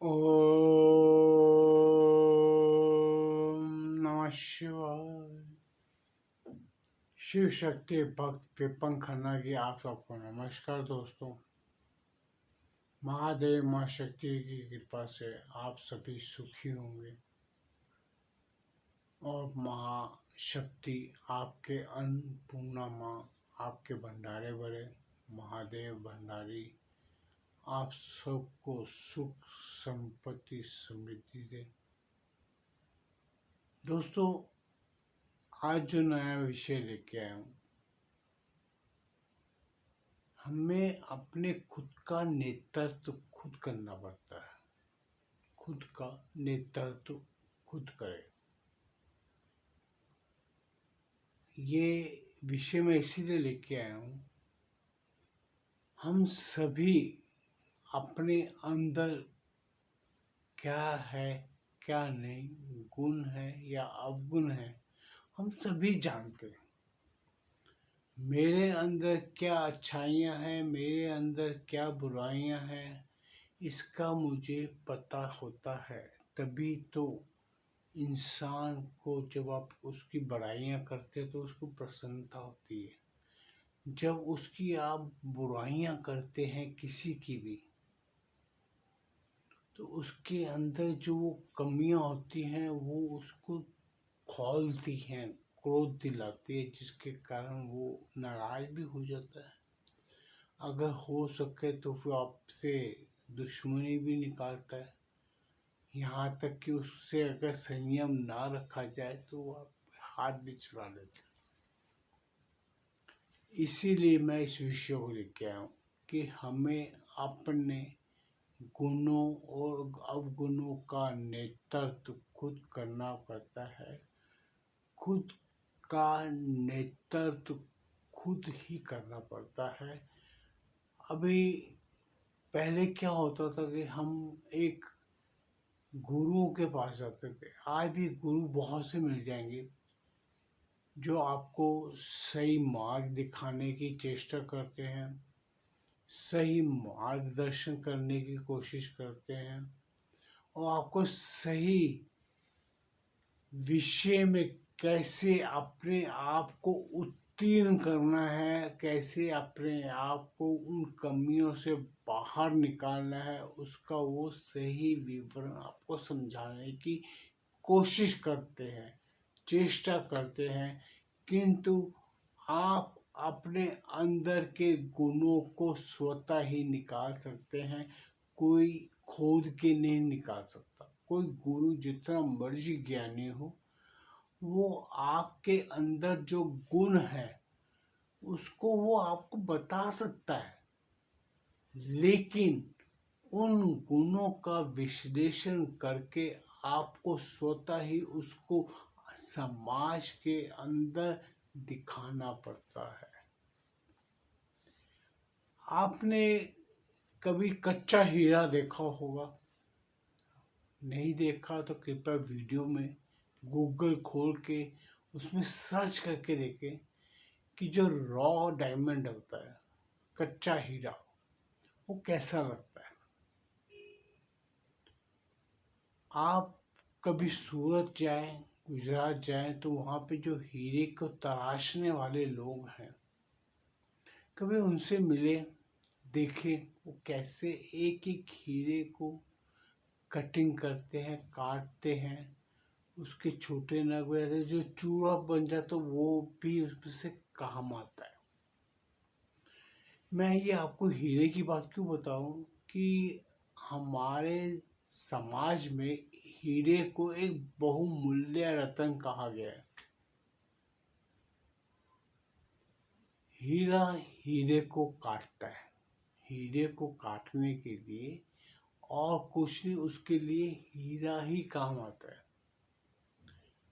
ओम नमः शिवाय। शिव शक्ति भक्त विपन खन्ना की आप सबको नमस्कार दोस्तों। महादेव माँ शक्ति की कृपा से आप सभी सुखी होंगे और महाशक्ति आपके अन्नपूर्णा माँ आपके भंडारे भरे महादेव भंडारी आप सबको सुख संपत्ति समृद्धि दे। दोस्तों, आज जो नया विषय लेके आया हूँ, हमें अपने खुद का नेतृत्व खुद करना पड़ता है। खुद का नेतृत्व खुद करें। ये विषय मैं इसीलिए लेके आया हूँ, हम सभी अपने अंदर क्या है क्या नहीं, गुण है या अवगुण है, हम सभी जानते हैं। मेरे अंदर क्या अच्छाइयाँ हैं, मेरे अंदर क्या बुराइयाँ हैं, इसका मुझे पता होता है। तभी तो इंसान को जब आप उसकी बड़ाइयाँ करते तो उसको प्रसन्नता होती है। जब उसकी आप बुराइयाँ करते हैं किसी की भी, तो उसके अंदर जो वो कमियाँ होती हैं वो उसको खौलती हैं, क्रोध दिलाती है, जिसके कारण वो नाराज भी हो जाता है। अगर हो सके तो फिर आपसे दुश्मनी भी निकालता है। यहाँ तक कि उससे अगर संयम ना रखा जाए तो आप हाथ भी चुरा लेते हैं। इसीलिए मैं इस विषय को लेके आया हूँ कि हमें अपने गुणों और अवगुणों का नेतृत्व खुद करना पड़ता है। खुद का नेतृत्व खुद ही करना पड़ता है। अभी पहले क्या होता था कि हम एक गुरुओं के पास जाते थे। आज भी गुरु बहुत से मिल जाएंगे जो आपको सही मार्ग दिखाने की चेष्टा करते हैं, सही मार्गदर्शन करने की कोशिश करते हैं और आपको सही विषय में कैसे अपने आप को उत्तीर्ण करना है, कैसे अपने आप को उन कमियों से बाहर निकालना है, उसका वो सही विवरण आपको समझाने की कोशिश करते हैं, चेष्टा करते हैं। किंतु आप अपने अंदर के गुणों को स्वतः ही निकाल सकते हैं। कोई खोद के नहीं निकाल सकता। कोई गुरु जितना मर्जी ज्ञानी हो, वो आपके अंदर जो गुण है उसको वो आपको बता सकता है, लेकिन उन गुणों का विश्लेषण करके आपको स्वतः ही उसको समाज के अंदर दिखाना पड़ता है। आपने कभी कच्चा हीरा देखा होगा? नहीं देखा तो कृपया वीडियो में गूगल खोल के उसमें सर्च करके देखें कि जो रॉ डायमंड होता है, कच्चा हीरा, वो कैसा लगता है। आप कभी सूरत जाएं, गुजरात जाएं, तो वहाँ पे जो हीरे को तराशने वाले लोग हैं, कभी उनसे मिले, देखें वो कैसे एक एक हीरे को कटिंग करते हैं, काटते हैं, उसके छोटे नग वगैरह जो चूड़ा बन जाता है वो भी उसमें से काम आता है। मैं ये आपको हीरे की बात क्यों बताऊं कि हमारे समाज में हीरे को एक बहुमूल्य रत्न कहा गया है। हीरा हीरे को काटता है। हीरे को काटने के लिए और कुछ नहीं, उसके लिए हीरा ही काम आता है।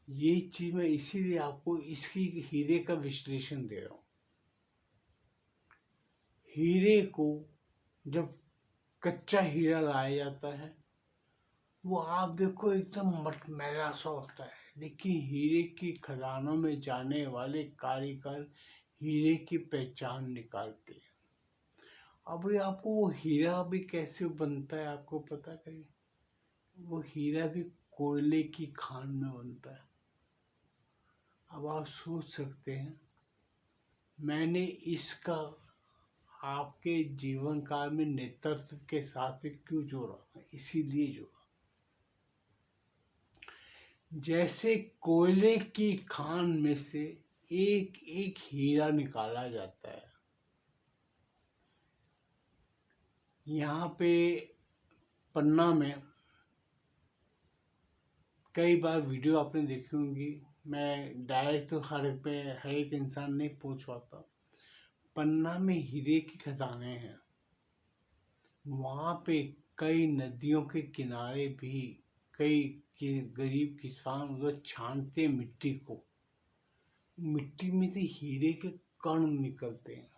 ये चीज मैं इसीलिए आपको इसकी हीरे का विश्लेषण दे रहा हूँ। हीरे को जब कच्चा हीरा लाया जाता है, वो आप देखो एकदम मटमैला सा होता है, लेकिन हीरे की खदानों में जाने वाले कारीगर हीरे की पहचान निकालते हैं। अब ये आपको वो हीरा भी कैसे बनता है आपको पता है? वो हीरा भी कोयले की खान में बनता है। अब आप सोच सकते हैं मैंने इसका आपके जीवन काल में नेतृत्व के साथ में क्यों जोड़ा, इसीलिए जोड़ा। जैसे कोयले की खान में से एक एक हीरा निकाला जाता है। यहाँ पे पन्ना में कई बार वीडियो आपने देखी होंगी, मैं डायरेक्ट तो हर एक इंसान नहीं पहुंच पाता। पन्ना में हीरे की खदानें हैं। वहाँ पे कई नदियों के किनारे भी कई गरीब किसान उधर छानते मिट्टी को, मिट्टी में से हीरे के कण निकलते हैं।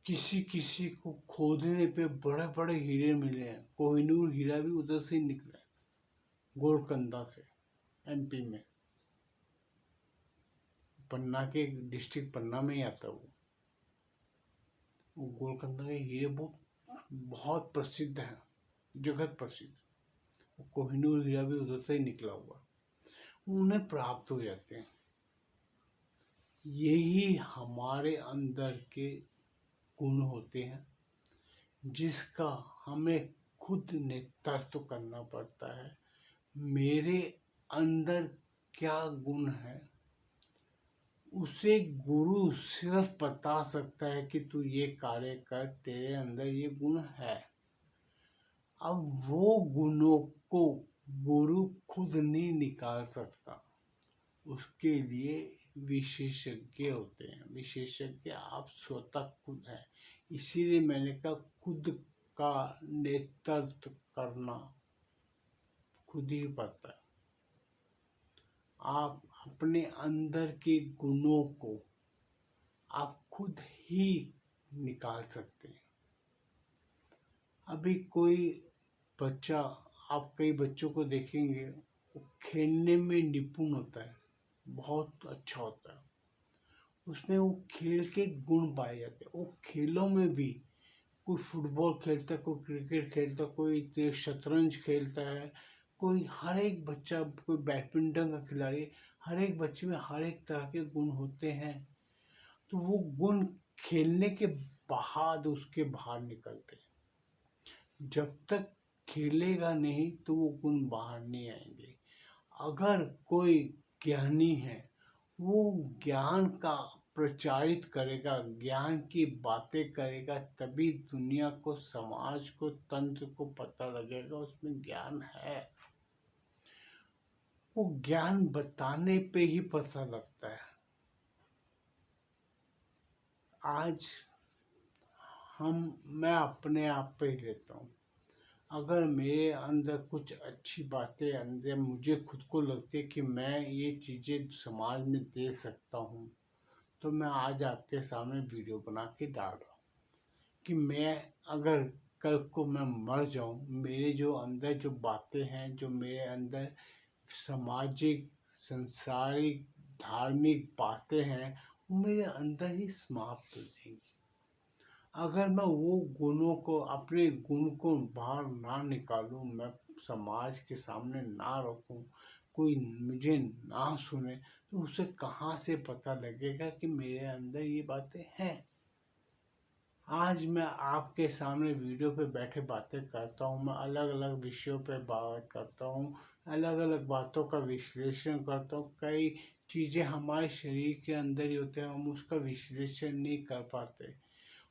किसी किसी को खोदने पे बड़े बड़े हीरे मिले हैं। कोहिनूर हीरा भी उधर से निकला है, गोलकंदा से, एमपी में, पन्ना के डिस्ट्रिक्ट पन्ना में ही आता वो गोलकंदा के हीरे बहुत प्रसिद्ध हैं, जगत प्रसिद्ध। कोहिनूर हीरा भी उधर से ही निकला हुआ, उन्हें प्राप्त हो जाते हैं। यही हमारे अंदर के गुण होते हैं जिसका हमें खुद नेतृत्व करना पड़ता है। मेरे अंदर क्या गुण है उसे गुरु सिर्फ बता सकता है कि तू ये कार्य कर, तेरे अंदर ये गुण है। अब वो गुणों को गुरु खुद नहीं निकाल सकता, उसके लिए विशेषज्ञ होते हैं। विशेषज्ञ आप स्वतः खुद हैं। इसीलिए मैंने कहा खुद का नेतृत्व करना खुद ही पड़ता है। आप अपने अंदर के गुणों को आप खुद ही निकाल सकते हैं। अभी कोई बच्चा, आप कई बच्चों को देखेंगे, वो खेलने में निपुण होता है, बहुत अच्छा होता है, उसमें वो खेल के गुण पाए जाते हैं। वो खेलों में भी कोई फुटबॉल खेलता है, कोई क्रिकेट खेलता है, कोई शतरंज खेलता है, कोई हर एक बच्चा, कोई बैडमिंटन का खिलाड़ी, हर एक बच्चे में हर एक तरह के गुण होते हैं। तो वो गुण खेलने के बाद उसके बाहर निकलते हैं। जब तक खेलेगा नहीं तो वो गुण बाहर नहीं आएंगे। अगर कोई ज्ञानी है, वो ज्ञान का प्रचारित करेगा, ज्ञान की बातें करेगा, तभी दुनिया को, समाज को, तंत्र को पता लगेगा उसमें ज्ञान है। वो ज्ञान बताने पे ही पता लगता है। आज मैं अपने आप पे ही लेता हूँ। अगर मेरे अंदर कुछ अच्छी बातें अंदर मुझे खुद को लगती है कि मैं ये चीज़ें समाज में दे सकता हूँ, तो मैं आज आपके सामने वीडियो बना के डाल रहा हूँ कि मैं अगर कल को मैं मर जाऊँ, मेरे जो अंदर जो बातें हैं, जो मेरे अंदर सामाजिक, संसारिक, धार्मिक बातें हैं, वो मेरे अंदर ही समाप्त हो जाएंगी। अगर मैं वो गुणों को, अपने गुण को बाहर ना निकालूं, मैं समाज के सामने ना रखूं, कोई मुझे ना सुने, तो उसे कहाँ से पता लगेगा कि मेरे अंदर ये बातें हैं। आज मैं आपके सामने वीडियो पे बैठे बातें करता हूँ, मैं अलग अलग विषयों पे बात करता हूँ, अलग अलग बातों का विश्लेषण करता हूँ। कई चीज़ें हमारे शरीर के अंदर ही होते हैं, हम उसका विश्लेषण नहीं कर पाते।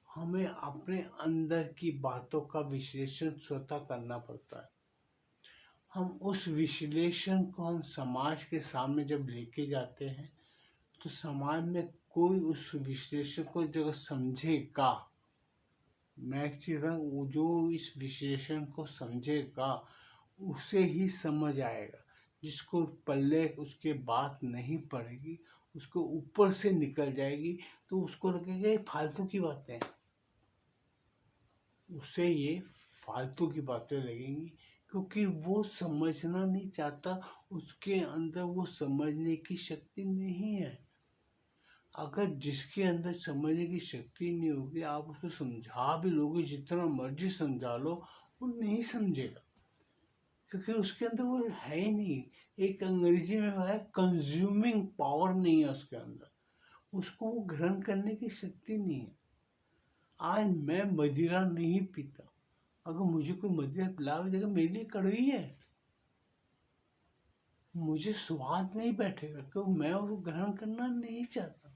हमें अपने अंदर की बातों का विश्लेषण स्वतः करना पड़ता है। हम उस विश्लेषण को हम समाज के सामने जब लेके जाते हैं, तो समाज में कोई उस विश्लेषण को जो समझेगा, मैं वो जो इस विश्लेषण को समझेगा उसे ही समझ आएगा। जिसको पल्ले उसके बात नहीं पड़ेगी, उसको ऊपर से निकल जाएगी, तो उसको लगेगा ये फालतू की बातें हैं, उसे ये फालतू की बातें लगेंगी, क्योंकि वो समझना नहीं चाहता, उसके अंदर वो समझने की शक्ति नहीं है। अगर जिसके अंदर समझने की शक्ति नहीं होगी, आप उसको समझा भी लोगे, जितना मर्जी समझा लो, वो नहीं समझेगा। क्योंकि उसके अंदर वो है ही नहीं। एक अंग्रेजी में है कंज्यूमिंग पावर नहीं है उसके अंदर, उसको वो ग्रहण करने की शक्ति नहीं है। आज मैं मदिरा नहीं पीता, अगर मुझे कोई मदिरा पिला भी देगा मेरे लिए कड़वी है, मुझे स्वाद नहीं बैठेगा क्योंकि मैं उसको ग्रहण करना नहीं चाहता।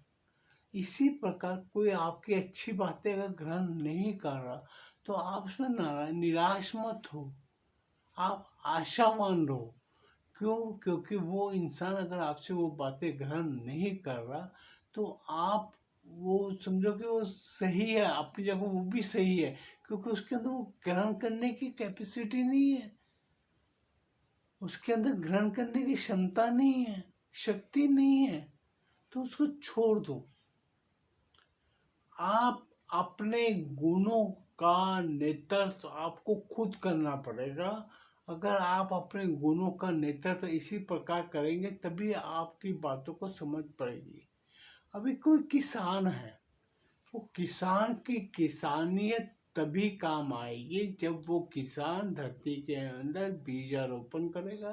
इसी प्रकार कोई आपकी अच्छी बातें अगर ग्रहण नहीं कर रहा तो आप उसमें निराश मत हो, आप आशावान रहो। क्यों? क्योंकि वो इंसान अगर आपसे वो बातें ग्रहण नहीं कर रहा तो आप वो समझो कि वो सही है, अपनी जगह वो भी सही है, क्योंकि उसके अंदर वो ग्रहण करने की कैपेसिटी नहीं है, उसके अंदर ग्रहण करने की क्षमता नहीं है, शक्ति नहीं है, तो उसको छोड़ दो। आप अपने गुणों का नेतृत्व आपको खुद करना पड़ेगा। अगर आप अपने गुणों का नेतृत्व इसी प्रकार करेंगे तभी आपकी बातों को समझ पड़ेगी। अभी कोई किसान है, वो किसान की किसानियत तभी काम आएगी जब वो किसान धरती के अंदर बीजारोपण करेगा,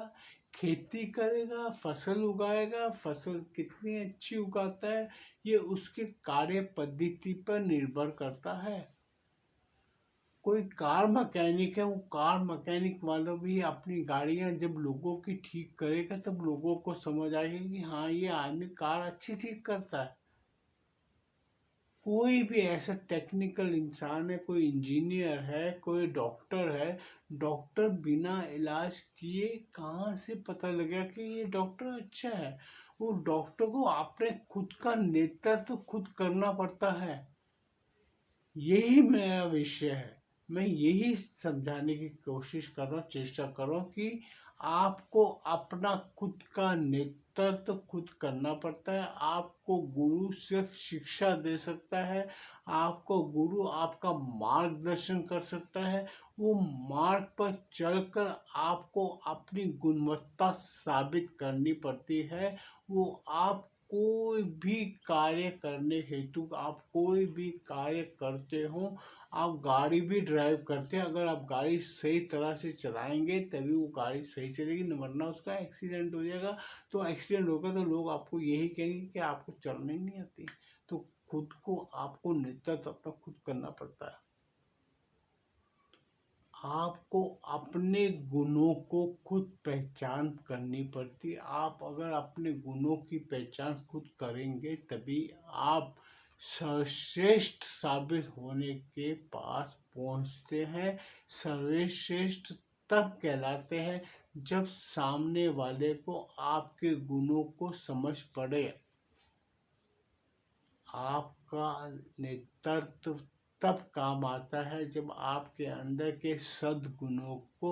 खेती करेगा, फसल उगाएगा। फसल कितनी अच्छी उगाता है ये उसके कार्य पद्धति पर निर्भर करता है। कोई कार मैकेनिक है, वो कार मैकेनिक वालों भी अपनी गाड़ियां जब लोगों की ठीक करेगा तब लोगों को समझ आएगी कि हाँ ये आदमी कार अच्छी ठीक करता है। कोई भी ऐसा टेक्निकल इंसान है, कोई इंजीनियर है, कोई डॉक्टर है, डॉक्टर बिना इलाज किए कहाँ से पता लगेगा कि ये डॉक्टर अच्छा है? वो डॉक्टर को अपने खुद का नेतृत्व खुद करना पड़ता है। यही मेरा विषय है, मैं यही समझाने की कोशिश कर रहा हूँ, चेष्टा कर रहा हूँ कि आपको अपना खुद का नेतृत्व खुद करना पड़ता है। आपको गुरु सिर्फ शिक्षा दे सकता है, आपको गुरु आपका मार्गदर्शन कर सकता है। वो मार्ग पर चलकर आपको अपनी गुणवत्ता साबित करनी पड़ती है। वो आप कोई भी कार्य करने हेतु, आप कोई भी कार्य करते हो, आप गाड़ी भी ड्राइव करते हैं, अगर आप गाड़ी सही तरह से चलाएंगे तभी वो गाड़ी सही चलेगी, वरना उसका एक्सीडेंट हो जाएगा। तो एक्सीडेंट होगा तो लोग आपको यही कहेंगे कि आपको चलना ही नहीं आती। तो खुद को आपको नेतृत्व अपना खुद करना पड़ता है। आपको अपने गुणों को खुद पहचान करनी पड़ती है। आप अगर अपने गुणों की पहचान खुद करेंगे तभी आप सर्वश्रेष्ठ साबित होने के पास पहुंचते हैं। सर्वश्रेष्ठ तब कहलाते हैं जब सामने वाले को आपके गुणों को समझ पड़े। आपका नेतृत्व तब काम आता है जब आपके अंदर के सद्गुणों को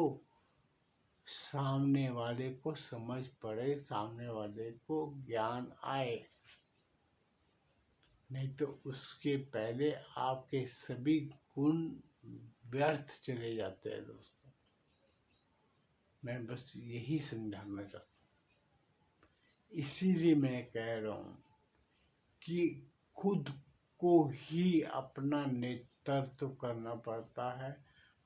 सामने वाले को समझ पड़े, सामने वाले को ज्ञान आए। नहीं तो उसके पहले आपके सभी गुण व्यर्थ चले जाते हैं। दोस्तों, मैं बस यही समझाना चाहता हूँ। इसीलिए मैं कह रहा हूँ कि खुद को ही अपना नेतृत्व करना पड़ता है।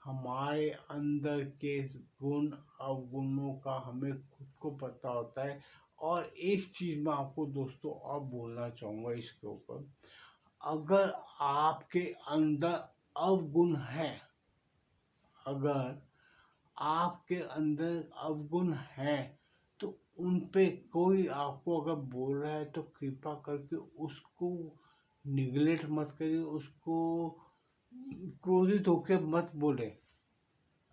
हमारे अंदर के गुण अवगुणों का हमें खुद को पता होता है। और एक चीज मैं आपको दोस्तों और बोलना चाहूँगा इसके ऊपर, अगर आपके अंदर अवगुण है, अगर आपके अंदर अवगुण है तो उन पे कोई आपको अगर बोल रहा है तो कृपा करके उसको निगलेक्ट मत करिए, उसको क्रोधित होकर मत बोले।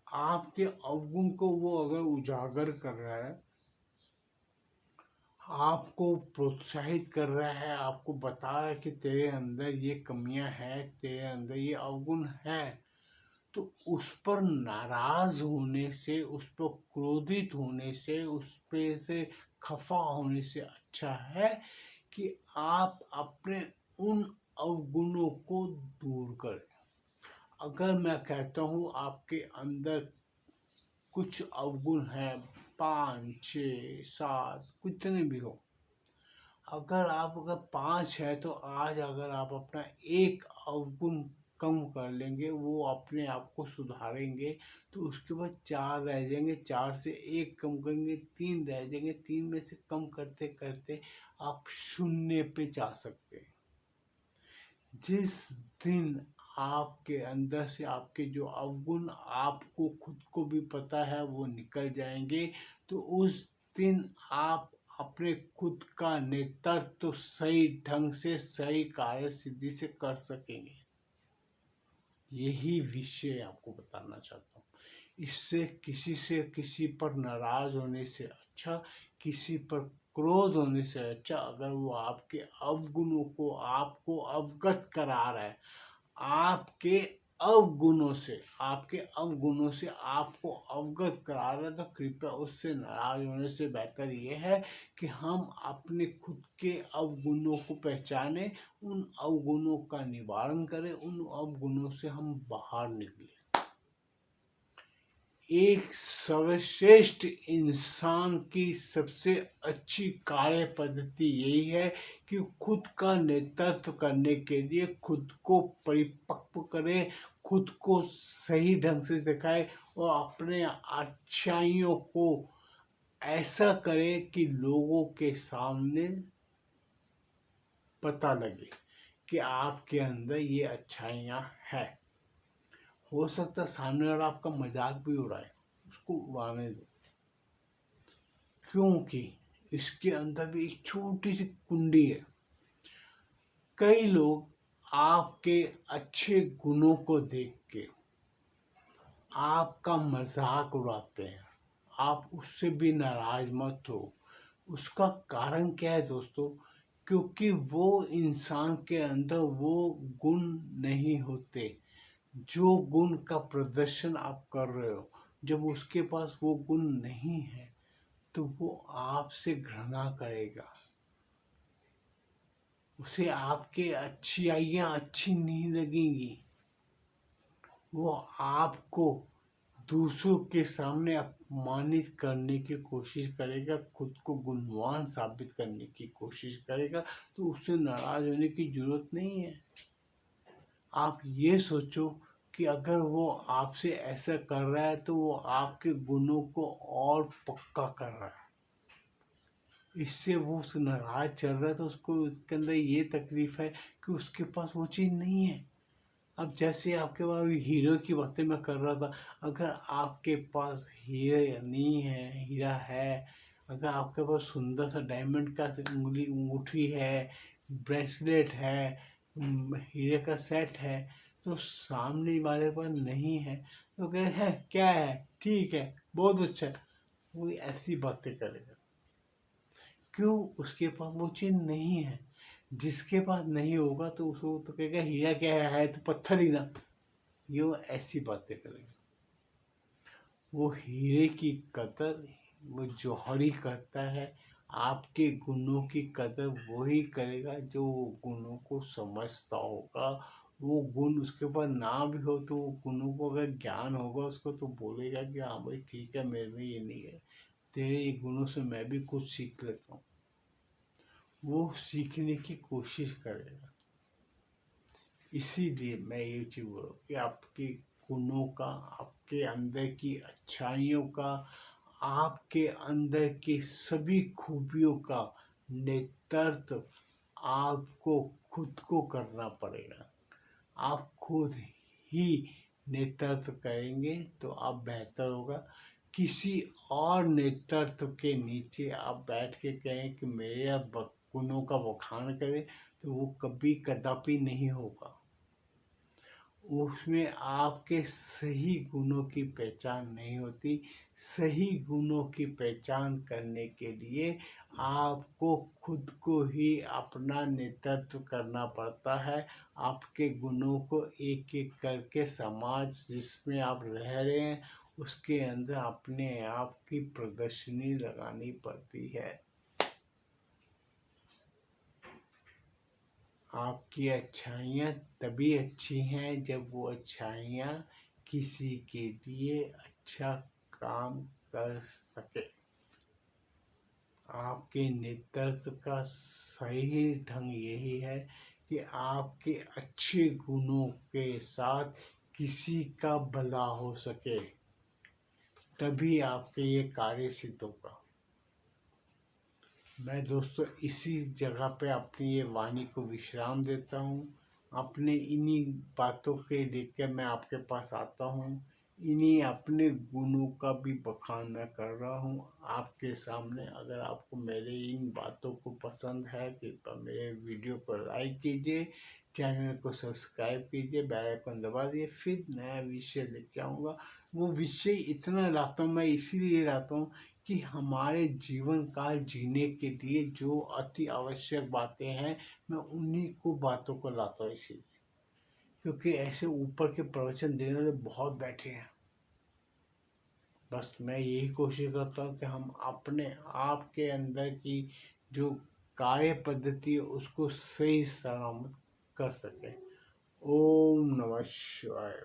आपके अवगुण को वो अगर उजागर कर रहा है, आपको प्रोत्साहित कर रहा है, आपको बता रहा है कि तेरे अंदर ये कमियां हैं, तेरे अंदर ये अवगुण है, तो उस पर नाराज होने से, उस पर क्रोधित होने से, उस पे से खफा होने से अच्छा है कि आप अपने उन अवगुणों को दूर करें। अगर मैं कहता हूँ आपके अंदर कुछ अवगुण हैं, 5, 6, 7 कितने भी हो, अगर 5 है तो आज अगर आप अपना एक अवगुण कम कर लेंगे, वो अपने आप को सुधारेंगे, तो उसके बाद 4 रह जाएंगे, 4 से 1 कम करेंगे, 3 रह जाएंगे, 3 में से कम करते करते आप 0 पे जा सकते हैं। जिस दिन आपके अंदर से आपके जो अवगुण आपको खुद को भी पता है वो निकल जाएंगे, तो उस दिन आप अपने खुद का नेतृत्व तो सही ढंग से सही कार्य सिद्धि से कर सकेंगे। यही विषय आपको बताना चाहता हूँ। इससे किसी पर नाराज होने से अच्छा, किसी पर क्रोध होने से अच्छा, अगर वो आपके अवगुणों को आपको अवगत करा रहा है, आपके अवगुणों से आपको अवगत करा रहा है, तो कृपया उससे नाराज होने से बेहतर ये है कि हम अपने खुद के अवगुणों को पहचाने, उन अवगुणों का निवारण करें, उन अवगुणों से हम बाहर निकलें। एक सर्वश्रेष्ठ इंसान की सबसे अच्छी कार्य पद्धति यही है कि खुद का नेतृत्व करने के लिए खुद को परिपक्व करे, खुद को सही ढंग से दिखाए और अपने अच्छाइयों को ऐसा करे कि लोगों के सामने पता लगे कि आपके अंदर ये अच्छाइयाँ हैं। हो सकता है सामने वाला आपका मजाक भी उड़ाए, उसको उड़ाने दो, क्योंकि इसके अंदर भी एक छोटी सी कुंडी है। कई लोग आपके अच्छे गुणों को देख के आपका मजाक उड़ाते हैं, आप उससे भी नाराज मत हो। उसका कारण क्या है दोस्तों? क्योंकि वो इंसान के अंदर वो गुण नहीं होते जो गुण का प्रदर्शन आप कर रहे हो। जब उसके पास वो गुण नहीं है तो वो आपसे घृणा करेगा, उसे आपके अच्छाइयाँ अच्छी नहीं लगेंगी, वो आपको दूसरों के सामने अपमानित करने की कोशिश करेगा, खुद को गुणवान साबित करने की कोशिश करेगा। तो उससे नाराज होने की जरूरत नहीं है। आप ये सोचो कि अगर वो आपसे ऐसा कर रहा है तो वो आपके गुणों को और पक्का कर रहा है, इससे वो उस नाराज चल रहा है, तो उसको उसके अंदर ये तकलीफ है कि उसके पास वो चीज़ नहीं है। अब जैसे आपके पास हीरो की बातें मैं कर रहा था, अगर आपके पास हीरा नहीं है, हीरा है, अगर आपके पास सुंदर सा डायमंड का अंगूठी है, ब्रेसलेट है, हीरे का सेट है, तो सामने वाले पर नहीं है तो कहे है क्या है, ठीक है, बहुत अच्छा है, वो ऐसी बातें करेगा। क्यों? उसके पास वो चीज़ नहीं है। जिसके पास नहीं होगा तो उसको तो कहेगा हीरा क्या है तो पत्थर ही ना, ये वो ऐसी बातें करेगा। वो हीरे की कदर वो जौहरी करता है, आपके गुणों की कदर वही करेगा जो गुणों को समझता होगा। वो गुण उसके पास ना भी हो तो वो गुणों को अगर ज्ञान होगा उसको, तो बोलेगा कि हाँ भाई ठीक है, मेरे में ये नहीं है, तेरे ये गुणों से मैं भी कुछ सीख लेता हूँ। वो सीखने की कोशिश करेगा। इसीलिए मैं ये चीज़ बोल रहा हूँ कि आपके गुणों का, आपके अंदर की अच्छाइयों का, आपके अंदर की सभी खूबियों का नेतृत्व आपको खुद को करना पड़ेगा। आप खुद ही नेतृत्व करेंगे तो आप बेहतर होगा। किसी और नेतृत्व के नीचे आप बैठ के कहें कि मेरे गुणों का बखान करें, तो वो कभी कदापि नहीं होगा। उसमें आपके सही गुणों की पहचान नहीं होती। सही गुणों की पहचान करने के लिए आपको खुद को ही अपना नेतृत्व करना पड़ता है। आपके गुणों को एक एक करके समाज जिसमें आप रह रहे हैं उसके अंदर अपने आप की प्रदर्शनी लगानी पड़ती है। आपकी अच्छाइयाँ तभी अच्छी हैं जब वो अच्छाइयाँ किसी के लिए अच्छा काम कर सके। आपके नेतृत्व का सही ढंग यही है कि आपके अच्छे गुणों के साथ किसी का भला हो सके, तभी आपके ये कार्य सिद्ध होगा। मैं दोस्तों इसी जगह पे अपनी ये वाणी को विश्राम देता हूँ। अपने इन्हीं बातों के लेकर मैं आपके पास आता हूँ। इन्हीं अपने गुणों का भी बखान मैं कर रहा हूँ आपके सामने। अगर आपको मेरे इन बातों को पसंद है कृपया मेरे वीडियो को लाइक कीजिए, चैनल को सब्सक्राइब कीजिए, बेल आइकन दबा दिए। फिर नया विषय लेके आऊँगा। वो विषय इतना लाता हूँ मैं, इसीलिए लाता हूँ कि हमारे जीवन काल जीने के लिए जो अति आवश्यक बातें हैं, मैं उन्हीं को बातों को लाता हूँ। इसीलिए क्योंकि ऐसे ऊपर के प्रवचन देने वाले बहुत बैठे हैं। बस मैं यही कोशिश करता हूँ कि हम अपने आप के अंदर की जो कार्य पद्धति है उसको सही सलामत कर सकें। ओम नमः शिवाय।